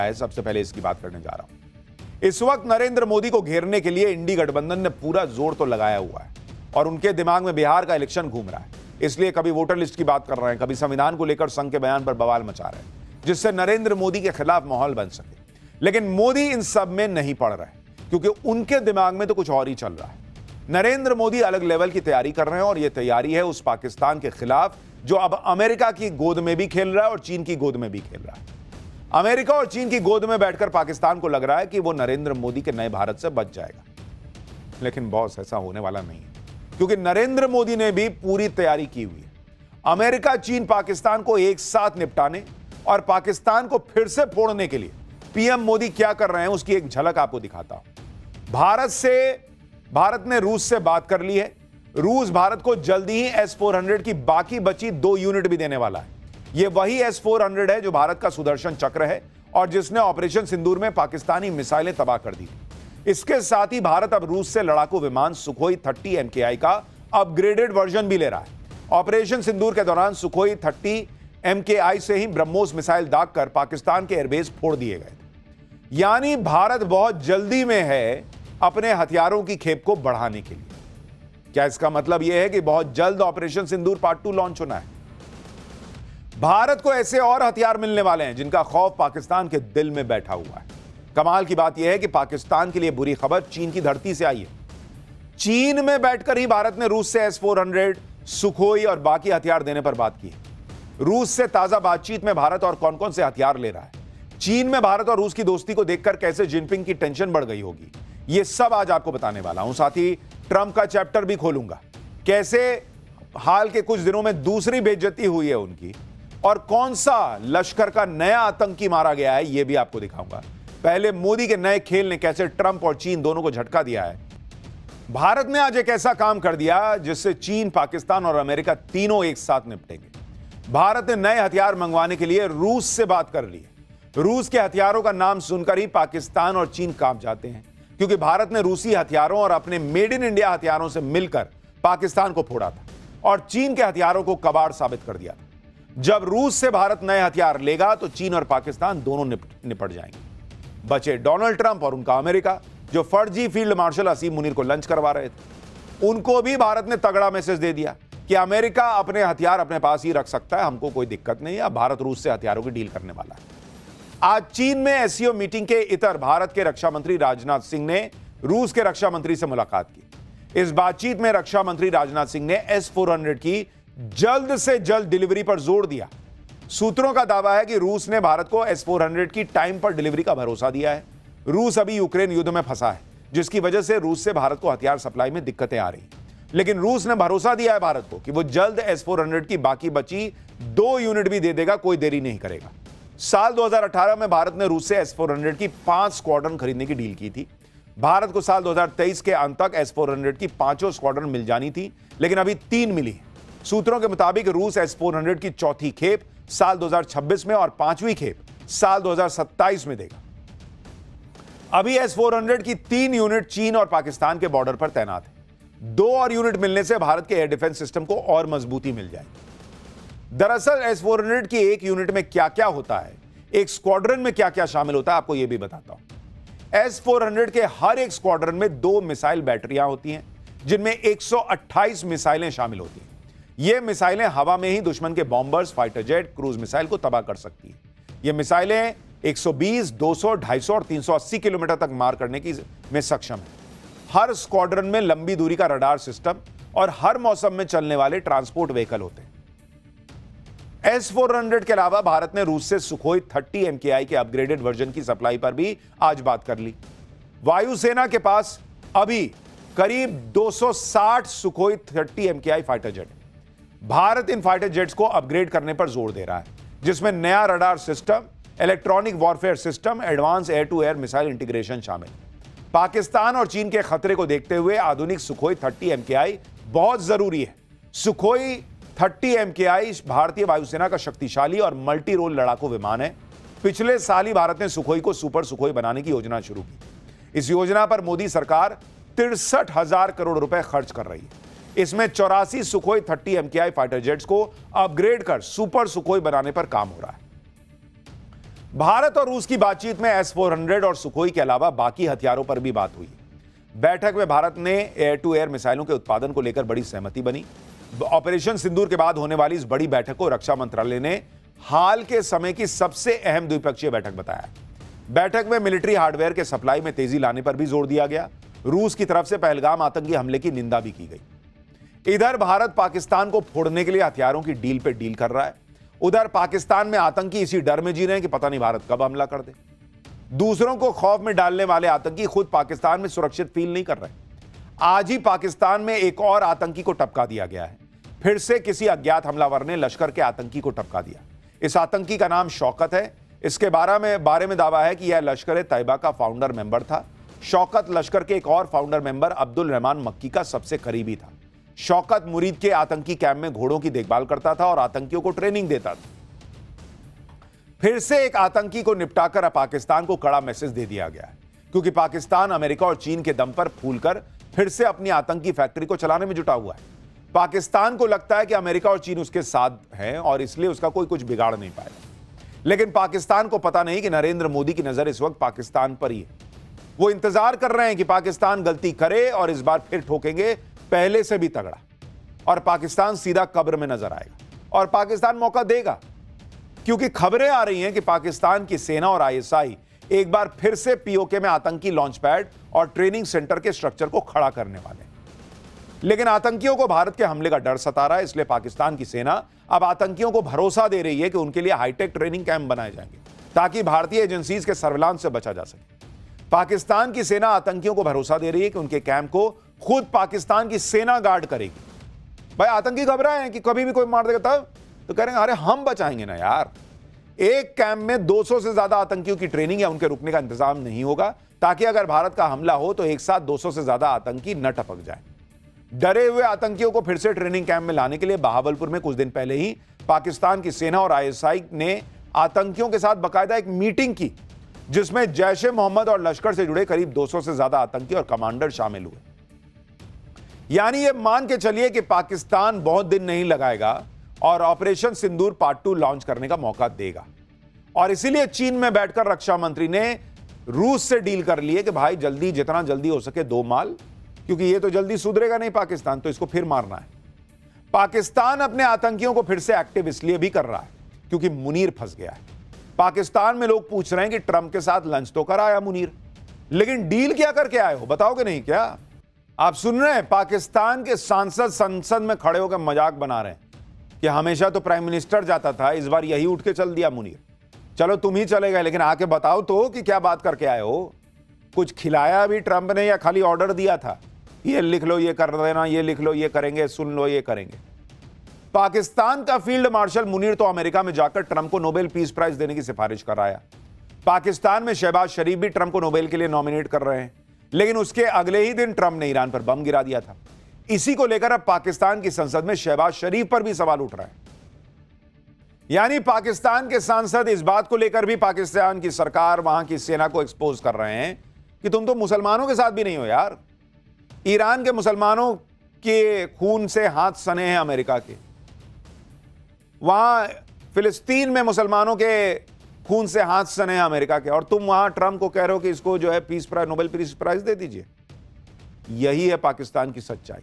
है, सबसे पहले इसकी बात करने जा रहा हूं। इस वक्त नरेंद्र मोदी को घेरने के लिए इंडी गठबंधन ने पूरा जोर तो लगाया हुआ है और उनके दिमाग में बिहार का इलेक्शन घूम रहा है। इसलिए कभी वोटर लिस्ट की बात कर रहे हैं, कभी संविधान को लेकर संघ के बयान पर बवाल मचा रहे हैं, जिससे नरेंद्र मोदी के खिलाफ माहौल बन सके। लेकिन मोदी इन सब में नहीं पड़ रहे, क्योंकि उनके दिमाग में तो कुछ और ही चल रहा है। नरेंद्र मोदी अलग लेवल की तैयारी कर रहे हैं और यह तैयारी है उस पाकिस्तान के खिलाफ जो अब अमेरिका की गोद में भी खेल रहा है और चीन की गोद में भी खेल रहा है। अमेरिका और चीन की गोद में बैठकर पाकिस्तान को लग रहा है कि वो नरेंद्र मोदी के नए भारत से बच जाएगा, लेकिन बॉस ऐसा होने वाला नहीं है, क्योंकि नरेंद्र मोदी ने भी पूरी तैयारी की हुई है। अमेरिका, चीन, पाकिस्तान को एक साथ निपटाने और पाकिस्तान को फिर से फोड़ने के लिए पीएम मोदी क्या कर रहे हैं उसकी एक झलक आपको दिखाता हूं। भारत ने रूस से बात कर ली है। रूस भारत को जल्दी ही S-400 की बाकी बची 2 यूनिट भी देने वाला है। यह वही S-400 है जो भारत का सुदर्शन चक्र है और जिसने ऑपरेशन सिंदूर में पाकिस्तानी मिसाइलें तबाह कर दी। इसके साथ ही भारत अब रूस से लड़ाकू विमान सुखोई 30 MKI का अपग्रेडेड वर्जन भी ले रहा है। ऑपरेशन सिंदूर के दौरान सुखोई 30 MKI से ही ब्रह्मोस मिसाइल दागकर पाकिस्तान के एयरबेस फोड़ दिए गए थे। यानी भारत बहुत जल्दी में है अपने हथियारों की खेप को बढ़ाने के लिए। क्या इसका मतलब यह है कि बहुत जल्द ऑपरेशन सिंदूर पार्ट 2 लॉन्च होना है? भारत को ऐसे और हथियार मिलने वाले हैं जिनका खौफ पाकिस्तान के दिल में बैठा हुआ है। कमाल की बात यह है कि पाकिस्तान के लिए बुरी खबर चीन की धरती से आई है। चीन में बैठकर ही भारत ने रूस से S-400, सुखोई और बाकी हथियार देने पर बात की है। रूस से ताजा बातचीत में भारत और कौन कौन से हथियार ले रहा है, चीन में भारत और रूस की दोस्ती को देखकर कैसे जिनपिंग की टेंशन बढ़ गई होगी, यह सब आज आपको बताने वाला हूं। साथ ही ट्रंप का चैप्टर भी खोलूंगा, कैसे हाल के कुछ दिनों में दूसरी बेइज्जती हुई है उनकी और कौन सा लश्कर का नया आतंकी मारा गया है, यह भी आपको दिखाऊंगा। पहले मोदी के नए खेल ने कैसे ट्रंप और चीन दोनों को झटका दिया है। भारत ने आज एक ऐसा काम कर दिया जिससे चीन, पाकिस्तान और अमेरिका तीनों एक साथ निपटेंगे। भारत ने नए हथियार मंगवाने के लिए रूस से बात कर ली है। रूस के हथियारों का नाम सुनकर ही पाकिस्तान और चीन कांप जाते हैं, क्योंकि भारत ने रूसी हथियारों और अपने मेड इन इंडिया हथियारों से मिलकर पाकिस्तान को फोड़ा था और चीन के हथियारों को कबाड़ साबित कर दिया था। जब रूस से भारत नए हथियार लेगा तो चीन और पाकिस्तान दोनों निपट जाएंगे। बचे डोनाल्ड ट्रंप और उनका अमेरिका, जो फर्जी फील्ड मार्शल असीम मुनीर को लंच करवा रहे थे। उनको भी भारत ने तगड़ा मैसेज दे दिया कि अमेरिका अपने हथियार अपने पास ही रख सकता है, हमको कोई दिक्कत नहीं है। अब भारत रूस से हथियारों की डील करने वाला है। आज चीन में एससीओ मीटिंग के इतर भारत के रक्षा मंत्री राजनाथ सिंह ने रूस के रक्षा मंत्री से मुलाकात की। इस बातचीत में रक्षा मंत्री राजनाथ सिंह ने S-400 की जल्द से जल्द डिलीवरी पर जोर दिया। सूत्रों का दावा है कि रूस ने भारत को S-400 की टाइम पर डिलीवरी का भरोसा दिया है। रूस अभी यूक्रेन युद्ध में फंसा है, जिसकी वजह से रूस से भारत को हथियार सप्लाई में दिक्कतें आ रही, लेकिन रूस ने भरोसा दिया है भारत को कि वो जल्द S-400 की बाकी बची 2 यूनिट भी दे देगा, कोई देरी नहीं करेगा। साल 2018 में भारत ने रूस से S-400 की 5 स्क्वाड्रन खरीदने की डील की थी। भारत को साल 2023 के अंत तक S-400 की 5 स्क्वाड्रन मिल जानी थी, लेकिन अभी 3 मिली। सूत्रों के मुताबिक रूस S-400 की चौथी खेप साल 2026 में और 5वीं खेप साल 2027 में देगा। अभी S-400 की 3 यूनिट चीन और पाकिस्तान के बॉर्डर पर तैनात है। 2 और यूनिट मिलने से भारत के एयर डिफेंस सिस्टम को और मजबूती मिल जाएगी। दरअसल S-400 की एक यूनिट में क्या क्या होता है, एक स्क्वाड्रन में क्या क्या शामिल होता है, आपको यह भी बताता हूं। S-400 के हर एक स्क्वाड्रन में 2 मिसाइल बैटरियां होती हैं, जिनमें 128 मिसाइलें शामिल होती हैं। ये मिसाइलें हवा में ही दुश्मन के bombers, fighter jet, cruise missile को तबाह कर सकती हैं। ये मिसाइलें 120, 200, 250 और 380 किलोमीटर तक मार करने की में सक्षम है। हर स्क्वाड्रन में लंबी दूरी का रडार सिस्टम और हर मौसम में चलने वाले ट्रांसपोर्ट व्हीकल होते हैं। S-400 के अलावा भारत ने रूस से सुखोई 30 MKI के अपग्रेडेड वर्जन की सप्लाई पर भी आज बात कर ली। वायुसेना के पास अभी करीब 260 Sukhoi 30 MKI fighter jet. Bharat इन फाइटर जेट्स को अपग्रेड करने पर जोर दे रहा है, जिसमें नया radar system, electronic warfare system, advance air to air missile integration शामिल। पाकिस्तान और चीन के खतरे को देखते हुए आधुनिक सुखोई 30 MKI बहुत जरूरी है। सुखोई 30 MKI भारतीय वायुसेना का शक्तिशाली और मल्टी रोल लड़ाकू विमान है। पिछले साल ही भारत ने सुखोई को सुपर सुखोई बनाने की योजना शुरू की। इस योजना पर मोदी सरकार 63,000 करोड़ रुपए खर्च कर रही है। इसमें 84 सुखोई 30 MKI फाइटर जेट्स को अपग्रेड कर सुपर सुखोई बनाने पर काम हो रहा है। भारत और रूस की बातचीत में S-400 और सुखोई के अलावा बाकी हथियारों पर भी बात हुई। बैठक में भारत ने एयर टू एयर मिसाइलों के उत्पादन को लेकर बड़ी सहमति बनी। ऑपरेशन सिंदूर के बाद होने वाली इस बड़ी बैठक को रक्षा मंत्रालय ने हाल के समय की सबसे अहम द्विपक्षीय बैठक बताया। बैठक में मिलिट्री हार्डवेयर के सप्लाई में तेजी लाने पर भी जोर दिया गया। रूस की तरफ से पहलगाम आतंकी हमले की निंदा भी की गई। इधर भारत पाकिस्तान को फोड़ने के लिए हथियारों की डील पे डील कर रहा है। उधर पाकिस्तान में आतंकी इसी डर में जी रहे हैं कि पता नहीं भारत कब हमला कर दे। दूसरों को खौफ में डालने वाले आतंकी खुद पाकिस्तान में सुरक्षित फील नहीं कर रहे। आज ही पाकिस्तान में एक और आतंकी को टपका दिया गया है। फिर से किसी अज्ञात हमलावर ने लश्कर के आतंकी को टपका दिया। इस आतंकी का नाम शौकत है। इसके बारे में दावा है कि यह लश्कर तैयबा का फाउंडर मेंबर था। शौकत लश्कर के एक और फाउंडर मेंबर अब्दुल रहमान मक्की का सबसे करीबी था। शौकत मुरीद के आतंकी कैंप में घोड़ों की देखभाल करता था और आतंकियों को ट्रेनिंग देता था। फिर से एक आतंकी को निपटाकर अब पाकिस्तान को कड़ा मैसेज दे दिया गया है, क्योंकि पाकिस्तान अमेरिका और चीन के दम पर फूलकर फिर से अपनी आतंकी फैक्ट्री को चलाने में जुटा हुआ है। पाकिस्तान को लगता है कि अमेरिका और चीन उसके साथ हैं और इसलिए उसका कोई कुछ बिगाड़ नहीं पाएगा। लेकिन पाकिस्तान को पता नहीं कि नरेंद्र मोदी की नजर इस वक्त पाकिस्तान पर ही है। वो इंतजार कर रहे हैं कि पाकिस्तान गलती करे और इस बार फिर ठोकेंगे पहले से भी तगड़ा, और पाकिस्तान सीधा कब्र में नजर आएगा। और पाकिस्तान मौका देगा, क्योंकि खबरें आ रही हैं कि पाकिस्तान की सेना और ISI एक बार फिर से POK में आतंकी लॉन्च पैड और ट्रेनिंग सेंटर के स्ट्रक्चर को खड़ा करने वाले हैं। लेकिन आतंकियों को भारत के हमले का डर सता रहा है, इसलिए पाकिस्तान की सेना अब आतंकियों को भरोसा दे रही है कि उनके लिए हाईटेक ट्रेनिंग कैंप बनाए जाएंगे ताकि भारतीय एजेंसीज के सर्विलांस से बचा जा सके। पाकिस्तान की सेना आतंकियों को भरोसा दे रही है कि उनके कैंप को खुद पाकिस्तान की सेना गार्ड करेगी। भाई आतंकी घबराए हैं कि कभी भी कोई मार देगा तब, तो कह रहे हैं अरे हम बचाएंगे ना यार। एक कैंप में 200 से ज्यादा आतंकियों की ट्रेनिंग या उनके रुकने का इंतजाम नहीं होगा, ताकि अगर भारत का हमला हो तो एक साथ 200 से ज्यादा आतंकी न टपक जाए। डरे हुए आतंकियों को फिर से ट्रेनिंग कैंप में लाने के लिए बहावलपुर में कुछ दिन पहले ही पाकिस्तान की सेना और ISI ने आतंकियों के साथ बाकायदा एक मीटिंग की, जिसमें जैश ए मोहम्मद और लश्कर से जुड़े करीब 200 से ज्यादा आतंकी और कमांडर शामिल हुए। यानी यह मान के चलिए कि पाकिस्तान बहुत दिन नहीं लगाएगा और ऑपरेशन सिंदूर पार्ट 2 लॉन्च करने का मौका देगा। और इसीलिए चीन में बैठकर रक्षा मंत्री ने रूस से डील कर ली है कि भाई जल्दी, जितना जल्दी हो सके दो माल, क्योंकि ये तो जल्दी सुधरेगा नहीं पाकिस्तान, तो इसको फिर मारना है। पाकिस्तान अपने आतंकियों को फिर से एक्टिव इसलिए भी कर रहा है क्योंकि मुनीर फंस गया है। पाकिस्तान में लोग पूछ रहे हैं कि ट्रंप के साथ लंच तो कर आया मुनीर, लेकिन डील क्या करके आए हो, बताओगे नहीं क्या? आप सुन रहे हैं, पाकिस्तान के सांसद संसद में खड़े होकर मजाक बना रहे हैं कि हमेशा तो प्राइम मिनिस्टर जाता था, इस बार यही उठ के चल दिया मुनीर। चलो तुम ही चले गए, लेकिन आके बताओ तो कि क्या बात करके आए हो। कुछ खिलाया भी ट्रंप ने या खाली ऑर्डर दिया था, ये लिख लो, ये कर देना, ये लिख लो, ये करेंगे, सुन लो, ये करेंगे। पाकिस्तान का फील्ड मार्शल मुनीर तो अमेरिका में जाकर ट्रंप को नोबेल पीस प्राइज देने की सिफारिश कर आया। पाकिस्तान में शहबाज शरीफ भी ट्रंप को नोबेल के लिए नॉमिनेट कर रहे हैं, लेकिन उसके अगले ही दिन ट्रंप ने ईरान पर बम गिरा दिया था। इसी को लेकर अब पाकिस्तान की संसद में शहबाज शरीफ पर भी सवाल उठ रहा है। यानी पाकिस्तान के सांसद इस बात को लेकर भी पाकिस्तान की सरकार, वहां की सेना को एक्सपोज कर रहे हैं कि तुम तो मुसलमानों के साथ भी नहीं हो यार। ईरान के मुसलमानों के खून से हाथ सने हैं अमेरिका के, वहां फिलिस्तीन में मुसलमानों के खून से हाथ सने हैं अमेरिका के, और तुम वहां ट्रंप को कह रहे हो कि इसको जो है peace prize, Nobel peace prize दे दीजिए। यही है पाकिस्तान की सच्चाई।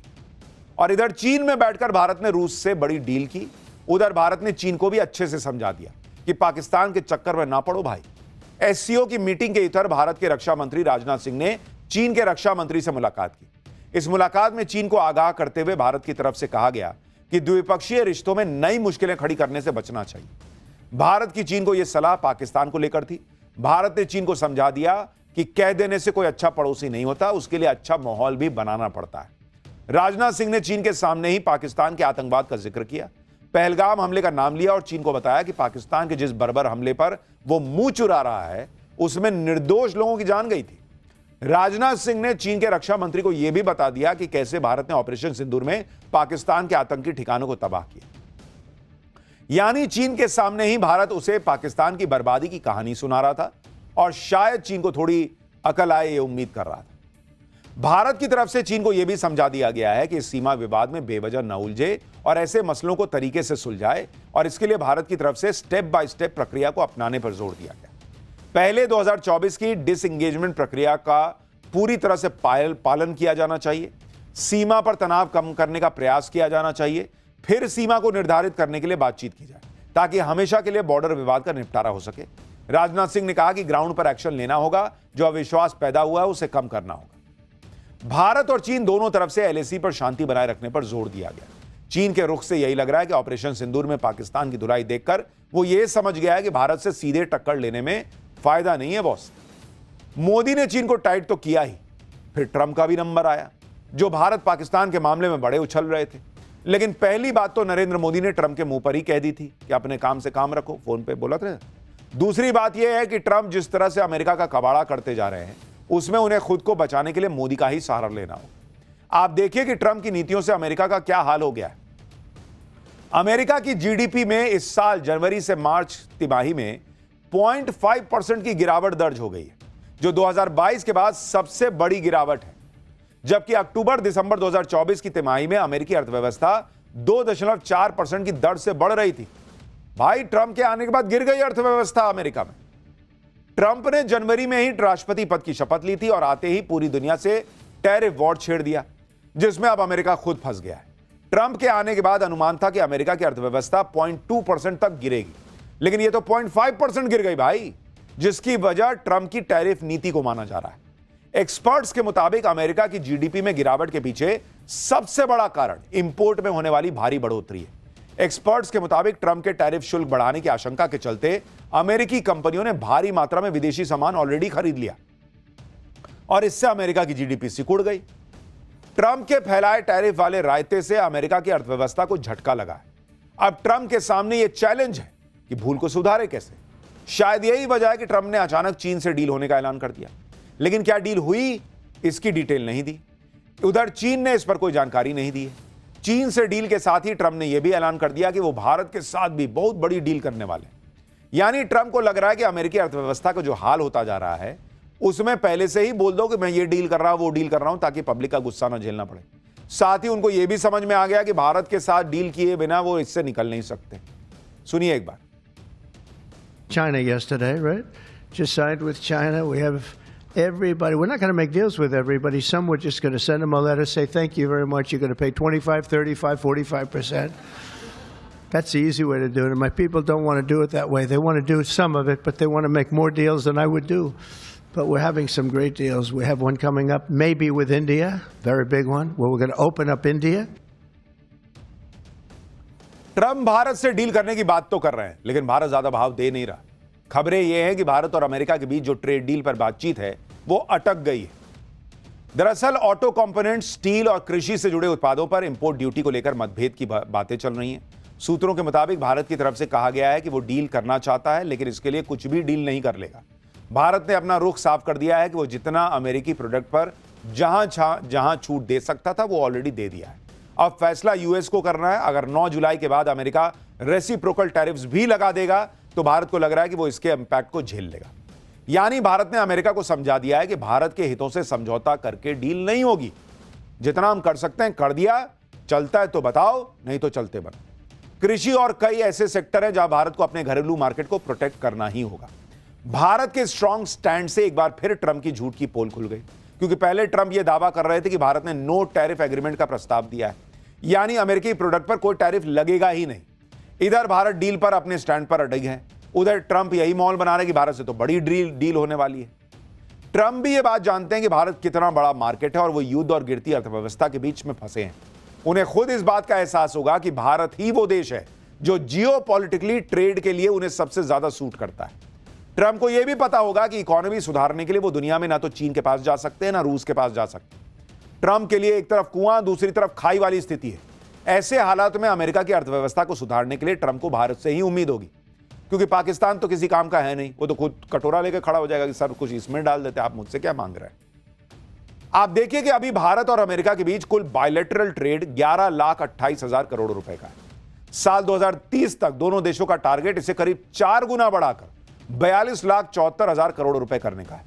और इधर चीन में बैठकर भारत ने रूस से बड़ी डील की। उधर भारत ने चीन को भी अच्छे से समझा दिया कि पाकिस्तान के चक्कर में ना पड़ो भाई। SCO की मीटिंग के इतर भारत के रक्षा मंत्री राजनाथ सिंह ने चीन के रक्षा मंत्री से मुलाकात की। इस मुलाकात में चीन को आगाह करते हुए भारत की तरफ से कहा गया कि द्विपक्षीय रिश्तों में नई मुश्किलें खड़ी करने से बचना चाहिए। भारत की चीन को यह सलाह पाकिस्तान को लेकर थी। भारत ने चीन को समझा दिया कि कह देने से कोई अच्छा पड़ोसी नहीं होता, उसके लिए अच्छा माहौल भी बनाना पड़ता है। राजनाथ सिंह ने चीन के सामने ही पाकिस्तान के आतंकवाद का जिक्र किया, पहलगाम हमले का नाम लिया और चीन को बताया कि पाकिस्तान के जिस बर्बर हमले पर वो मुंह चुरा रहा है, उसमें निर्दोष लोगों की जान गई थी। राजनाथ सिंह ने चीन के रक्षा मंत्री को यह भी बता दिया कि कैसे भारत ने ऑपरेशन सिंदूर में पाकिस्तान के आतंकी ठिकानों को तबाह किया। यानी चीन के सामने ही भारत उसे पाकिस्तान की बर्बादी की कहानी सुना रहा था, और शायद चीन को थोड़ी अकल आए ये उम्मीद कर रहा था। भारत की तरफ से चीन को यह भी समझा दिया गया है कि इस सीमा विवाद में बेवजह न उलझे और ऐसे मसलों को तरीके से सुलझाए, और इसके लिए भारत की तरफ से स्टेप बाय स्टेप प्रक्रिया को अपनाने पर जोर दिया गया। पहले 2024 की डिसएंगेजमेंट प्रक्रिया का पूरी तरह से पालन किया जाना चाहिए। सीमा पर तनाव कम करने का प्रयास किया जाना चाहिए। फिर सीमा को निर्धारित करने के लिए बातचीत की जाए ताकि हमेशा के लिए बॉर्डर विवाद का निपटारा हो सके। राजनाथ सिंह ने कहा कि ग्राउंड पर एक्शन लेना होगा, जो अविश्वास पैदा हुआ है उसे कम करना होगा। भारत और चीन दोनों तरफ से एलएसी पर शांति बनाए रखने पर जोर दिया गया। चीन के रुख से यही लग रहा है कि ऑपरेशन सिंदूर में पाकिस्तान की धुलाई देखकर वो ये समझ गया है कि भारत से सीधे टक्कर लेने में फायदा नहीं है बॉस। मोदी ने चीन को टाइट तो किया ही, फिर ट्रंप का भी नंबर आया, जो भारत पाकिस्तान के मामले में बड़े उछल रहे थे। लेकिन पहली बात तो नरेंद्र मोदी ने ट्रंप के मुंह पर ही कह दी थी कि अपने काम से काम रखो, फोन पे बोला था। दूसरी बात यह है कि ट्रंप जिस तरह से अमेरिका का कबाड़ा करते जा रहे हैं, उसमें उन्हें खुद को बचाने के लिए मोदी का ही सहारा लेना होगा। आप देखिए कि ट्रंप की नीतियों से अमेरिका का क्या हाल हो गया है। अमेरिका की जीडीपी में इस साल जनवरी से मार्च तिमाही में 0.5% की गिरावट दर्ज हो गई है, जो 2022 के बाद सबसे बड़ी गिरावट है। जबकि अक्टूबर दिसंबर 2024 की तिमाही में अमेरिकी अर्थव्यवस्था 2.4% की दर से बढ़ रही थी। भाई, ट्रंप के आने के बाद गिर गई अर्थव्यवस्था अमेरिका में। ट्रंप ने जनवरी में ही राष्ट्रपति पद की शपथ ली थी और आते ही पूरी दुनिया से टैरिफ वॉर छेड़ दिया, जिसमें अब अमेरिका खुद फंस गया है। ट्रंप के आने के बाद अनुमान था कि अमेरिका की अर्थव्यवस्था 0.2% तक गिरेगी, लेकिन यह तो 0.5% गिर गई भाई, जिसकी वजह ट्रंप की टैरिफ नीति को माना जा रहा है। एक्सपर्ट्स के मुताबिक अमेरिका की जीडीपी में गिरावट के पीछे सबसे बड़ा कारण इंपोर्ट में होने वाली भारी बढ़ोतरी है। एक्सपर्ट्स के मुताबिक ट्रंप के टैरिफ शुल्क बढ़ाने की आशंका के चलते अमेरिकी कंपनियों ने भारी मात्रा में विदेशी सामान ऑलरेडी खरीद लिया और इससे अमेरिका की जीडीपी सिकुड़ गई। ट्रंप के फैलाए टैरिफ वाले रायते से अमेरिका की अर्थव्यवस्था को झटका लगा है। अब ट्रंप के सामने यह चैलेंज है कि भूल को सुधारे कैसे। शायद यही वजह है कि ट्रंप ने अचानक चीन से डील होने का ऐलान कर दिया, लेकिन क्या डील हुई, इसकी डिटेल नहीं दी। उधर चीन ने इस पर कोई जानकारी नहीं दी है। चीन से डील के साथ ही ट्रंप ने यह भी ऐलान कर दिया कि वो भारत के साथ भी बहुत बड़ी डील करने वाले हैं। यानी ट्रंप को लग रहा है कि अमेरिकी अर्थव्यवस्था का जो हाल होता जा रहा है, उसमें पहले से ही बोल दो कि मैं ये डील कर रहा हूं, वो डील कर रहा हूं, ताकि पब्लिक का गुस्सा ना झेलना पड़े। साथ ही उनको यह भी समझ में आ गया कि भारत के साथ डील किए बिना वो इससे निकल नहीं सकते। सुनिए एक बार। China yesterday, right? Just signed with China. We have everybody. We're not going to make deals with everybody. Some we're just going to send them a letter, say thank you very much. You're going to pay 25, 35, 45%. That's the easy way to do it. And my people don't want to do it that way. They want to do some of it, but they want to make more deals than I would do. But we're having some great deals. We have one coming up, maybe with India, very big one, where we're going to open up India. Trump Bharat से deal करने की बात तो कर रहे हैं, लेकिन भारत ज्यादा भाव दे नहीं रहा। खबरें यह हैं कि भारत और अमेरिका के बीच जो ट्रेड डील पर बातचीत है, वो अटक गई है। दरअसल ऑटो कंपोनेंट, स्टील और कृषि से जुड़े उत्पादों पर इंपोर्ट ड्यूटी को लेकर मतभेद की बातें चल रही हैं। सूत्रों के मुताबिक भारत की तरफ से कहा गया है कि वो डील करना चाहता है, लेकिन इसके लिए कुछ भी डील नहीं कर लेगा। भारत ने अपना रुख साफ कर दिया है कि वो जितना अमेरिकी प्रोडक्ट पर जहां छूट दे सकता था, वो ऑलरेडी दे दिया है। अब फैसला यूएस को करना है। अगर 9 जुलाई के बाद अमेरिका रेसिप्रोकल टैरिफ्स भी लगा देगा, तो भारत को लग रहा है कि वो इसके इंपैक्ट को झेल लेगा। यानी भारत ने अमेरिका को समझा दिया है कि भारत के हितों से समझौता करके डील नहीं होगी। जितना हम कर सकते हैं कर दिया, चलता है तो बताओ, नहीं तो चलते बनो। कृषि और कई ऐसे सेक्टर हैं जहां भारत को अपने घरेलू मार्केट को प्रोटेक्ट करना ही होगा। भारत के स्ट्रांग स्टैंड से एक बार फिर ट्रंप की झूठ की पोल खुल गई, क्योंकि पहले ट्रंप यह दावा कर रहे थे कि भारत ने नो टैरिफ एग्रीमेंट का प्रस्ताव दिया है, यानी अमेरिकी प्रोडक्ट पर कोई टैरिफ लगेगा ही नहीं। इधर भारत डील पर अपने स्टैंड पर अड़ग है, उधर ट्रंप यही माहौल बना रहे कि भारत से तो बड़ी डील होने वाली है। ट्रंप भी ये बात जानते हैं कि भारत कितना बड़ा मार्केट है और वो युद्ध और गिरती अर्थव्यवस्था के बीच में फंसे हैं। उन्हें खुद इस बात का एहसास होगा कि भारत ही वो देश है जो जियोपॉलिटिकली ट्रेड के लिए उन्हें सबसे ज्यादा सूट करता है। ट्रंप को यह भी पता होगा कि इकोनॉमी सुधारने के लिए वो दुनिया में ना तो चीन के पास जा सकते हैं, ना रूस के पास जा सकते। ट्रंप के लिए एक तरफ कुआं, दूसरी तरफ खाई वाली स्थिति है। ऐसे हालात में अमेरिका की अर्थव्यवस्था को सुधारने के लिए ट्रंप को भारत से ही उम्मीद होगी, क्योंकि पाकिस्तान तो किसी काम का है नहीं। वो तो खुद कटोरा लेकर खड़ा हो जाएगा कि सब कुछ इसमें डाल देते, आप मुझसे क्या मांग रहे हैं। आप देखिए कि अभी भारत और अमेरिका के बीच कुल बायलैटरल ट्रेड 11,28,000 करोड़ रुपए का है। साल 2030 तक दोनों देशों का टारगेट इसे करीब 4 गुना बढ़ाकर 42,74,000 करोड़ रुपए करने का है।